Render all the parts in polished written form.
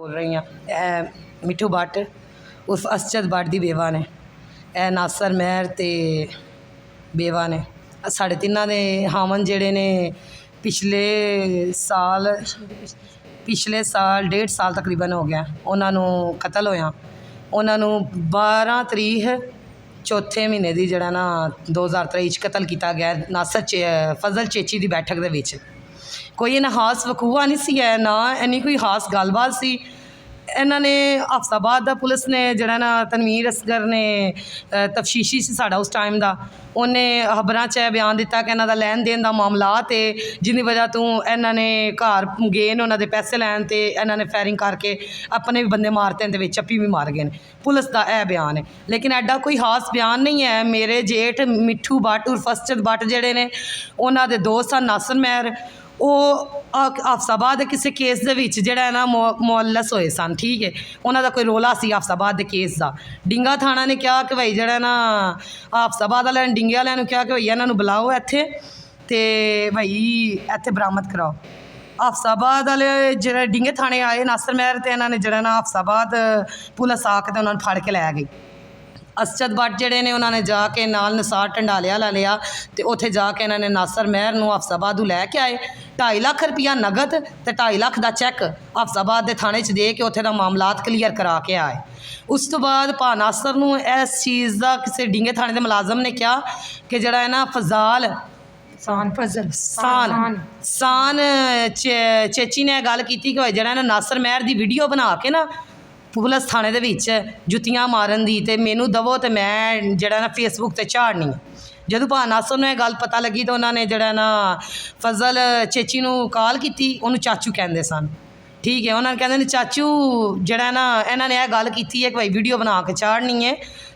बोल रही हाँ मिठू भट्ट उर्फ असचद भट्ट दी बेवा ने नासर महर ते बेवा ने साढ़े तिन्ना दे हामन जेड़े ने पिछले साल 1.5 साल तकरीबन हो गया उन्होंने कतल होया। उन्होंने 12 तरीक चौथे महीने की जड़ा ना 2023 कतल किया गया नासर फजल चेची की बैठक दे विच। कोई इन्ना खास वकूआ नहीं सी है ना इन्नी कोई खास गलबात सी। इन्होंने हफ्साबाद दा पुलिस ने जड़ा ना तनवीर असगर ने तफशीशी से साड़ा उस टाइम का उन्हें खबरां च बयान दिता कि इन्हों का लैन देन का मामलात है जिंदी वजह तो इन्होंने घर गए ने उन्होंने पैसे लैन ते इन्होंने फायरिंग करके अपने भी बंदे मारते हैं चप्पी भी मार गए पुलिस का यह बयान है। लेकिन एडा कोई खास बयान नहीं है। मेरे जेठ मिठू भट्ट उर्फ असचद भट्ट जेड़े ने उन्होंने दोस्त सन नासर महर वो हफ्साबाद के किसी केस दे विच जेड़ा है ना मुअल्लस होए सन। ठीक है उन्हों का कोई रोला सी हफ्साबाद के केस का। डिंगा थाना ने कहा कि भाई जड़ा ना हफ्साबाद वाले डिंगे वाले कहा कि भाई इन्हों बुलाओ इत्थे ते भाई इत्थे बरामद कराओ। हफ्साबाद वाले जो डिंगे थाने आए नासर महर ते इन्होंने जड़ा ना हफ्साबाद पुलिस आके उन्होंने फड़ के लै गई। असचद भट्ट जेड़े ने उन्होंने जाके नाल निसार टंडाले वाला लिया तो उत्थे जाके इन्होंने नासर महर नूं हफ्साबाद लैके आए 2.5 लाख रुपया नगद तो 2.5 लाख का चैक हफ्साबाद के थाने च दे के उत्थे दा मामलात क्लीयर करा के आए। उस तो बाद भा नासर नूं इस चीज़ का किसी डिंगे थाने के मुलाजम ने कहा कि जड़ा है ना फजाल सान चेची ने गल की कि जड़ा नासर महर की वीडियो बना के ना पुलिस थाने दे विच जुत्तियां मारन दी ते मैनू दवो तो मैं जड़ा ना फेसबुक ते चाड़नी। जदों भा नासर नूं गल पता लगी तो उन्होंने जड़ा ना फजल चेची नूं कॉल की उन्होंने चाचू कहते सन। ठीक है उन्होंने कहते चाचू जड़ा ना इन्होंने यह गल की है कि भाई वीडियो बना के चाड़नी है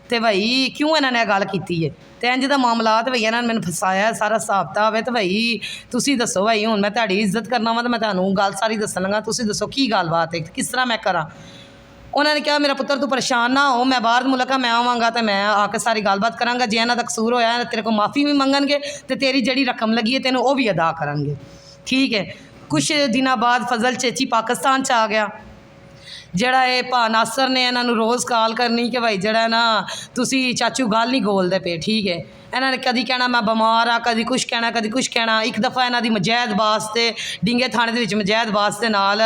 तो भाई क्यों इन्होंने गल की है तो इंज दा मामला तो भाई इन्होंने मैंने फसाया सारा हिसाब किताब है तो भाई तुसी दसो भाई हुण मैं तुहाडी इज्जत करना वा तो मैं तुहानूं गल सारी दसन लगा तुसी दसो की गलबात है किस तरह मैं करा। उन्होंने कहा मेरा पुत्र तू परेशान ना हो मैं बाहर मुल्क मैं आवांगा तो मैं आके सारी गलबात करांगा जे इन्हां दा कसूर होया तेरे को माफ़ी भी मंगणगे तो तेरी जिहड़ी रकम लगी है तेनों वो भी अदा करनगे। ठीक है कुछ दिनों बाद फजल चेची पाकिस्तान च आ गया जड़ा ये भा नासर ने इन्हों रोज़ कॉल करनी कि भाई जड़ा ना तुसी चाचू गल नहीं गोलते पे। ठीक है इन्होंने कभी कहना मैं बमार हाँ कभी कुछ कहना कभी कुछ कहना। एक दफ़ा इन्हों की मजैद बास ते डिंगे थाने दे विच मजैद बास के नाल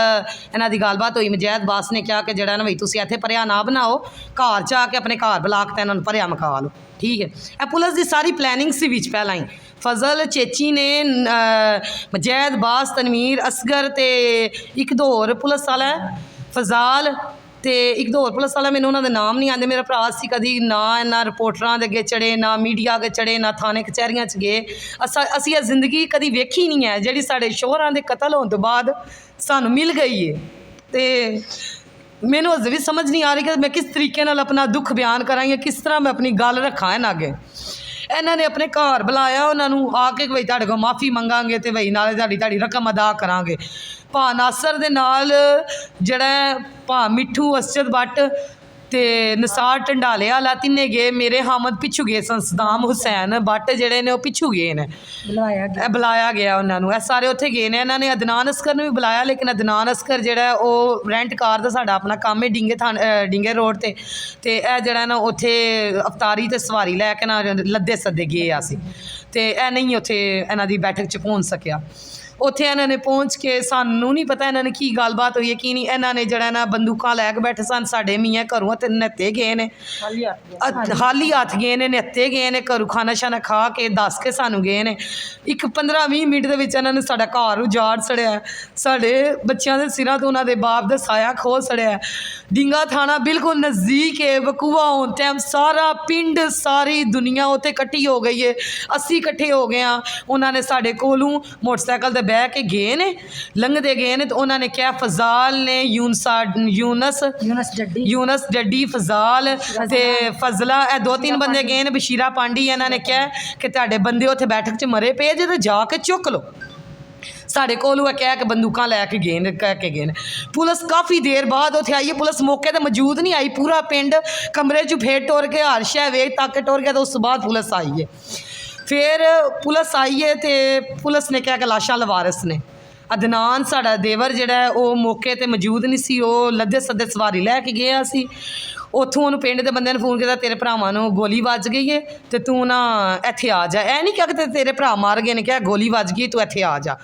इन्हों की गलबात हुई। मजैद बास ने कहा कि जड़ा ना भाई तुसी इत्थे भरिया ना बनाओ घर च आके अपने घर बुला के इन्होंने भरिया मका लो। ठीक है यह पुलिस की सारी प्लैनिंग सी विच पहला ही फजल चेची ने मजैद बास तनवीर असगर ते एक दो होर पुलिस वाला फजाल तो एक दो होर पुलिस वाला मैंने उन्होंने नाम नहीं आते। मेरा भरा सी कभी ना इन्ना रिपोर्टरां दे अगे चढ़े ना मीडिया अगे चढ़े ना थाने कचहरियां च गए। असी जिंदगी कभी वेखी नहीं है जी साढ़े शोहरां दे कतल होने तो बाद सानू मिल गई है। तो मैनू अजे भी समझ नहीं आ रही कि मैं किस तरीके नाल अपना दुख बयान करा या किस तरह मैं अपनी गल रखा इन्हां अगे। इन्होंने अपने घर बुलाया उन्होंने आके भाई तुहाडे कोल माफ़ी मंगांगे तो भाई नाले तुहाडी रकम अदा करांगे। भा नासर दे नाल जड़ा भा मिठू असचद भट्ट ते निसार टंडाले वाला तिन्ने गए। मेरे हामद पिछू गए सदाम हुसैन भट्ट जेड़े ने पिछू गए ने बुलाया गया उन्होंने सारे उत्थे गए ने। इन्होंने अदनान असकर ने भी बुलाया लेकिन अदनान असकर जेड़ा वो रेंट कार का साडा अपना काम है डिंगे रोड ते जड़ा ना उत्थे अवतारी ते सवारी लैके ना लद्दे सद्दे गए असी तो यह नहीं उत्थे इन्हां दी बैठक च पहुँच सकिया। उत्थे इन्होंने पहुँच के सानू नहीं पता इन्होंने की गलबात हुई है की नहीं। इन्होंने जड़ा ना बंदूकां लैके बैठे सन साढ़े मियाँ घरों तो नत्ते गए ने खाली हथ गए ने नत्ते गए ने घरों खाना शाना खा के दस के सानू गए ने। एक 15-20 मिनट के इन्होंने साडा घर उजाड़ सड़िया साढ़े बच्चों के सिरों तो उन्होंने बाप का साया खो सड़िया। डिंगा थाना बिल्कुल नज़दीक है वकूआ होने टाइम सारा पिंड सारी दुनिया उत्थे इकट्ठी हो गई है। असी इकट्ठे हो गए हाँ उन्होंने साढ़े कोलों मोटरसाइकिल बह के गए ने लंघते गए ने तो उन्होंने क्या फजाल ने यूनस डड्डी फजाल ते फजला ए 2-3 बंदे गए ने बशीरा पांडी इन्होंने क्या कि तुहाडे बंदे उत्थे बैठक च मरे पे जे जाके चुक लो। साढ़े कोलू कह के बंदूकां लैके गए कह के गए। पुलिस काफ़ी देर बाद उत्थे आई है पुलिस मौके पर मौजूद नहीं आई पूरा पिंड कमरे च फेर टुर के हर शै वेख तक टुर गया तो उस बाद पुलिस आई है। फिर पुलिस आई है तो पुलिस ने कहा कि लाशां लवारिस ने ਅਦਨਾਨ ਸਾਡਾ ਦੇਵਰ ਜਿਹੜਾ ਹੈ ਉਹ ਮੌਕੇ ਤੇ ਮੌਜੂਦ ਨਹੀਂ ਸੀ, ਉਹ ਲੱਦੇ ਸੱਦੇ ਸਵਾਰੀ ਲੈ ਕੇ ਗਿਆ ਸੀ। ਉੱਥੋਂ ਉਹਨੂੰ ਪਿੰਡ ਦੇ ਬੰਦਿਆਂ ਨੂੰ ਫੋਨ ਕੀਤਾ, ਤੇਰੇ ਭਰਾਵਾਂ ਨੂੰ ਗੋਲੀ ਵੱਜ ਗਈ ਹੈ ਤੇ ਤੂੰ ਨਾ ਇੱਥੇ ਆ ਜਾ। ਇਹ ਨਹੀਂ ਕਿਹਾ ਕਿ ਤੇਰੇ ਭਰਾ ਮਾਰ ਗਏ ਨੇ, ਕਿਹਾ ਗੋਲੀ ਵੱਜ ਗਈ ਤੂੰ ਇੱਥੇ ਆ ਜਾ।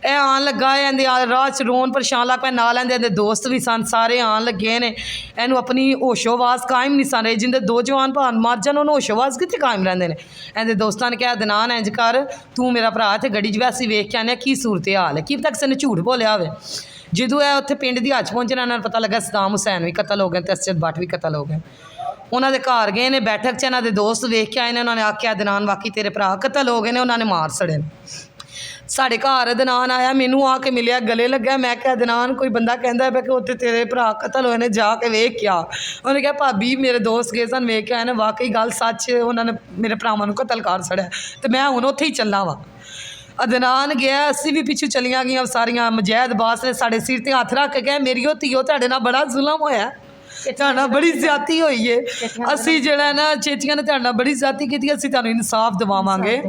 ਇਹ ਆਉਣ ਲੱਗਾ, ਇਹਦੇ ਰਾਹ 'ਚ ਰੋਣ ਪਰੇਸ਼ਾਨ ਲੱਗ ਪਿਆ, ਨਾਲ ਇਹਦੇ ਦੋਸਤ ਵੀ ਸਨ, ਸਾਰੇ ਆਉਣ ਲੱਗੇ ਨੇ। ਇਹਨੂੰ ਆਪਣੀ ਹੋਸ਼ੋ-ਹਵਾਸ ਕਾਇਮ ਨਹੀਂ ਸਨ ਰਹੇ, ਜਿੰਦੇ ਦੋ ਜਵਾਨ ਭਾਣ ਮਰ ਜਾਣ ਉਹਨੂੰ ਹੋਸ਼ੋ-ਹਵਾਸ ਕਿੱਥੇ ਕਾਇਮ ਰਹਿੰਦੇ ਨੇ। ਇਹਦੇ ਦੋਸਤਾਂ ਨੇ ਕਿਹਾ ਅਦਨਾਨ ਇੰਝ ਕਰ, ਤੂੰ ਮੇਰਾ ਭਰਾ ਇੱਥੇ ਗੱਡੀ 'ਚ ਵੈਸੇ ਵੇਖ ਕੇ ਆਉਂਦੇ ਕੀ ਸੂਰਤ ਹਾਲ ਹੈ, ਕੀ ਪਤਾ ਕਿਸੇ ਨੇ ਝੂਠ ਬੋਲਿਆ ਹੋਵੇ। ਜਦੋਂ ਇਹ ਉੱਥੇ ਪਿੰਡ ਦੀ ਹੱਜ ਪਹੁੰਚਣਾ, ਇਹਨਾਂ ਨੂੰ ਪਤਾ ਲੱਗਾ ਸਦਾਮ ਹੁਸੈਨ ਵੀ ਕਤਲ ਹੋ ਗਏ ਤੇ ਅਸਜਦ ਬੱਟ ਵੀ ਕਤਲ ਹੋ ਗਏ। ਉਹਨਾਂ ਦੇ ਘਰ ਗਏ ਨੇ, ਬੈਠਕ 'ਚ ਇਹਨਾਂ ਦੇ ਦੋਸਤ ਵੇਖ ਕੇ ਆਏ ਨੇ, ਉਹਨਾਂ ਨੇ ਆਖਿਆ ਅਦਨਾਨ ਵਾਕਈ ਤੇਰੇ ਭਰਾ ਕਤਲ ਹੋ ਗਏ ਨੇ, ਉਹਨਾਂ ਨੇ ਮਾਰ ਸੜੇ ਨੇ। ਸਾਡੇ ਘਰ ਅਦਨਾਨ ਆਇਆ, ਮੈਨੂੰ ਆ ਕੇ ਮਿਲਿਆ, ਗਲੇ ਲੱਗਾ। ਮੈਂ ਕਿਹਾ ਅਦਨਾਨ ਕੋਈ ਬੰਦਾ ਕਹਿੰਦਾ ਪਿਆ ਕਿ ਉੱਥੇ ਤੇਰੇ ਭਰਾ ਕਤਲ ਹੋਏ ਨੇ, ਜਾ ਕੇ ਵੇਖ ਕੇ ਆ। ਉਹਨੇ ਕਿਹਾ ਭਾਬੀ ਮੇਰੇ ਦੋਸਤ ਗਏ ਸਨ, ਵੇਖ ਕੇ ਆਏ ਨੇ, ਵਾਕਈ ਗੱਲ ਸੱਚ, ਉਹਨਾਂ ਨੇ ਮੇਰੇ ਭਰਾਵਾਂ ਨੂੰ ਕਤਲ ਕਰ ਛੜਿਆ ਤੇ ਮੈਂ ਹੁਣ ਉੱਥੇ ਹੀ ਚੱਲਾਂ ਵਾ। ਅਦਨਾਨ ਗਿਆ, ਅਸੀਂ ਵੀ ਪਿੱਛੇ ਚਲੀਆਂ ਗਈਆਂ ਸਾਰੀਆਂ। ਮਜੈਦ ਬਾਸ ਨੇ ਸਾਡੇ ਸਿਰ 'ਤੇ ਹੱਥ ਰੱਖ ਕੇ ਕਿਹਾ ਮੇਰੀਓ ਧੀਓ ਤੁਹਾਡੇ ਨਾਲ ਬੜਾ ਜ਼ੁਲਮ ਹੋਇਆ, ਤੁਹਾਡੇ ਨਾਲ ਬੜੀ ਜ਼ਿਆਦਤੀ ਹੋਈ ਏ। ਅਸੀਂ ਜਿਹੜਾ ਨਾ ਚੇਚੀਆਂ ਨੇ ਤੁਹਾਡੇ ਨਾਲ ਬੜੀ ਜ਼ਿਆਦਤੀ ਕੀਤੀ, ਅਸੀਂ ਤੁਹਾਨੂੰ ਇਨਸਾਫ ਦਿਵਾਵਾਂਗੇ।